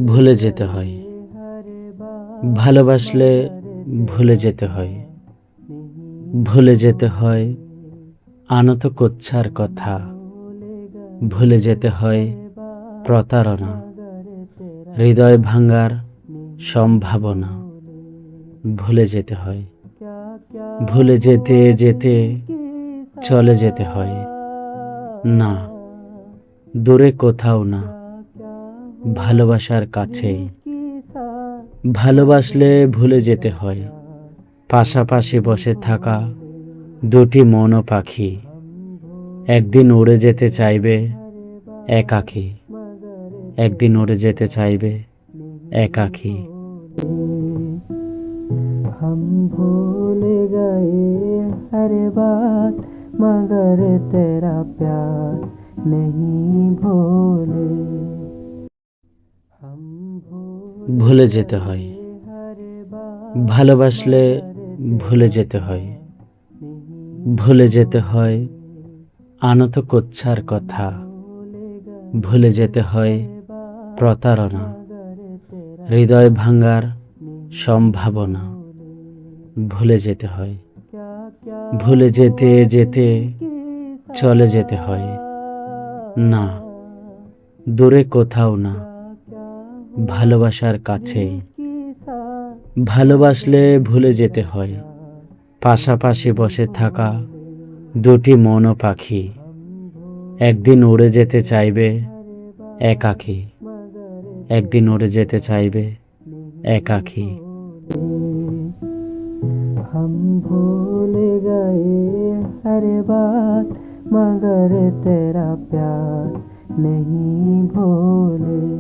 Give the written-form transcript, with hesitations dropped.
ভুলে যেতে হয়। ভালোবাসলে ভুলে যেতে হয়। ভুলে যেতে হয় আনত কোচ্ছার কথা। ভুলে যেতে হয় প্রতারণা, হৃদয় ভাঙার সম্ভাবনা। ভুলে যেতে হয়। ভুলে যেতে যেতে চলে যেতে হয়। না, দূরে কোথাও না, ভালোবাসার কাছেই। ভালোবাসলে ভুলে যেতে হয় পাশাপাশি বসে থাকা দুটি মনো পাখি। একদিন উড়ে যেতে চাইবে একাকী, একদিন উড়ে যেতে চাইবে একাকী। हम भूल गए हर बात मगर तेरा प्यार नहीं भूले। हम ভুলে যেতে হয়। ভালোবাসলে ভুলে যেতে হয়। ভুলে যেতে হয় আনত কোচ্ছার কথা। ভুলে যেতে হয় প্রতারণা, হৃদয় ভাঙার সম্ভাবনা। ভুলে যেতে হয়। ভুলে যেতে যেতে চলে যেতে হয়। না, দূরে কোথাও না, ভালোবাসার কাছেই। ভালোবাসলে ভুলে যেতে হয় পাশাপাশি বসে থাকা দুটি মনো পাখি। একদিন উড়ে যেতে চাইবে একাকী, একদিন উড়ে যেতে চাইবে একাকী। हम भूल गए हर बात मगर तेरा प्यार नहीं भूले।